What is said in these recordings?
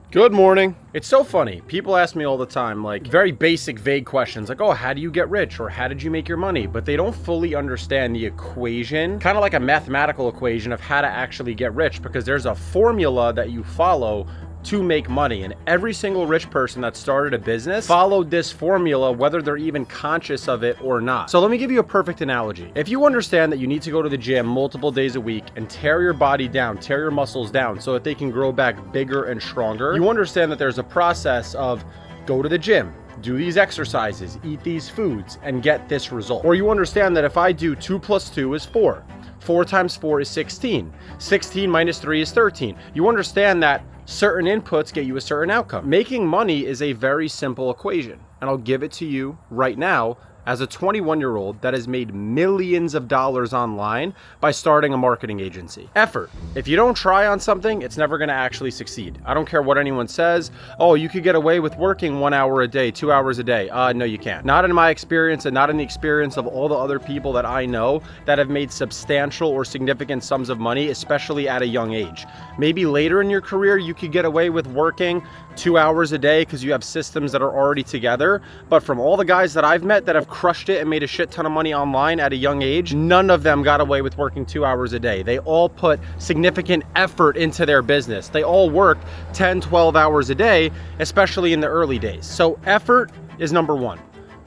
Good morning. It's so funny. People ask me all the time, like very basic, vague questions like, oh, how do you get rich? Or how did you make your money? But they don't fully understand the equation, kind of like a mathematical equation of how to actually get rich, because there's a formula that you follow to make money. And every single rich person that started a business followed this formula, whether they're even conscious of it or not. So let me give you a perfect analogy. If you understand that you need to go to the gym multiple days a week and tear your body down, tear your muscles down so that they can grow back bigger and stronger, you understand that there's a process of go to the gym, do these exercises, eat these foods, and get this result. Or you understand that if I do 2 + 2 is 4. 4 times 4 is 16. 16 minus 3 is 13. You understand that certain inputs get you a certain outcome. Making money is a very simple equation, and I'll give it to you right now as a 21-year-old that has made millions of dollars online by starting a marketing agency. Effort. If you don't try on something, it's never gonna actually succeed. I don't care what anyone says. Oh, you could get away with working 1 hour a day, 2 hours a day. No, you can't. Not in my experience, and not in the experience of all the other people that I know that have made substantial or significant sums of money, especially at a young age. Maybe later in your career, you could get away with working 2 hours a day because you have systems that are already together. But from all the guys that I've met that have crushed it and made a shit ton of money online at a young age, none of them got away with working 2 hours a day. They all put significant effort into their business. They all worked 10, 12 hours a day, especially in the early days. So effort is number one.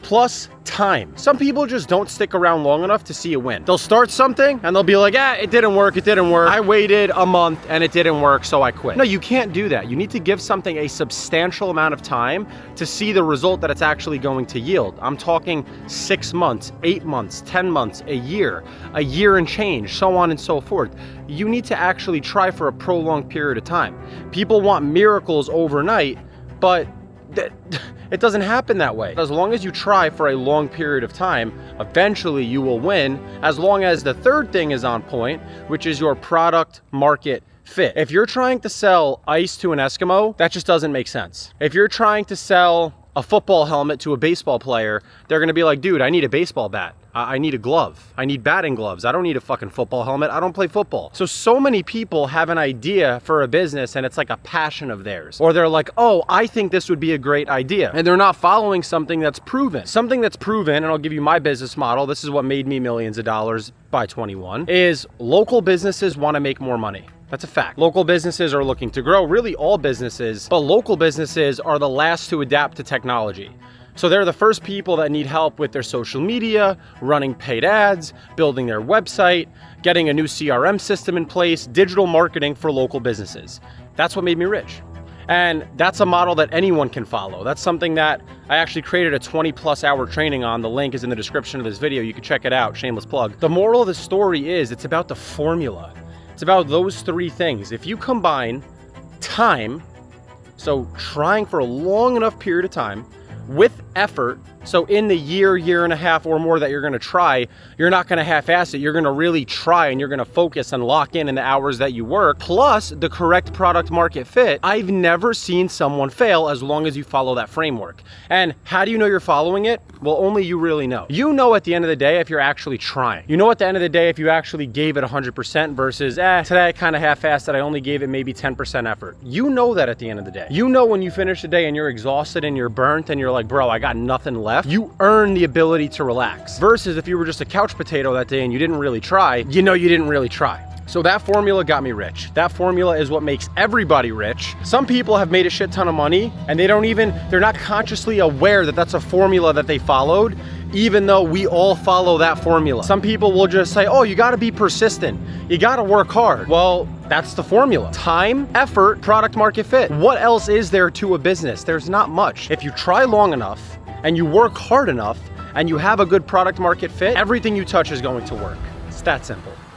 Plus time. Some people just don't stick around long enough to see a win. They'll start something and they'll be like, it didn't work. I waited a month and it didn't work, so I quit. No, you can't do that. You need to give something a substantial amount of time to see the result that it's actually going to yield. I'm talking 6 months, 8 months, 10 months, a year and change, so on and so forth. You need to actually try for a prolonged period of time. People want miracles overnight, but it doesn't happen that way. As long as you try for a long period of time, eventually you will win, as long as the third thing is on point, which is your product market fit. If you're trying to sell ice to an Eskimo, that just doesn't make sense. If you're trying to sell a football helmet to a baseball player, they're gonna be like, dude, I need a baseball bat. I need a glove. I need batting gloves. I don't need a fucking football helmet. I don't play football. So many people have an idea for a business and it's like a passion of theirs. Or they're like, oh, I think this would be a great idea. And they're not following something that's proven. Something that's proven, and I'll give you my business model. This is what made me millions of dollars by 21, is local businesses wanna make more money. That's a fact. Local businesses are looking to grow, really all businesses, but local businesses are the last to adapt to technology. So they're the first people that need help with their social media, running paid ads, building their website, getting a new CRM system in place, digital marketing for local businesses. That's what made me rich. And that's a model that anyone can follow. That's something that I actually created a 20+ hour training on. The link is in the description of this video. You can check it out, shameless plug. The moral of the story is it's about the formula. It's about those three things. If you combine time, so trying for a long enough period of time, with effort, so in the year and a half or more that you're gonna try, you're not gonna half-ass it. You're gonna really try and you're gonna focus and lock in the hours that you work, plus the correct product market fit. I've never seen someone fail as long as you follow that framework. And how do you know you're following it? Well, only you really know. You know at the end of the day if you're actually trying. You know at the end of the day if you actually gave it 100% versus, today I kind of half-assed it, I only gave it maybe 10% effort. You know that at the end of the day. You know when you finish the day and you're exhausted and you're burnt and you're like, bro, I got nothing left. You earn the ability to relax. Versus if you were just a couch potato that day and you didn't really try, you know you didn't really try. So that formula got me rich. That formula is what makes everybody rich. Some people have made a shit ton of money and they're not consciously aware that that's a formula that they followed, even though we all follow that formula. Some people will just say, oh, you gotta be persistent. You gotta work hard. Well, that's the formula. Time, effort, product market fit. What else is there to a business? There's not much. If you try long enough and you work hard enough and you have a good product market fit, everything you touch is going to work. It's that simple.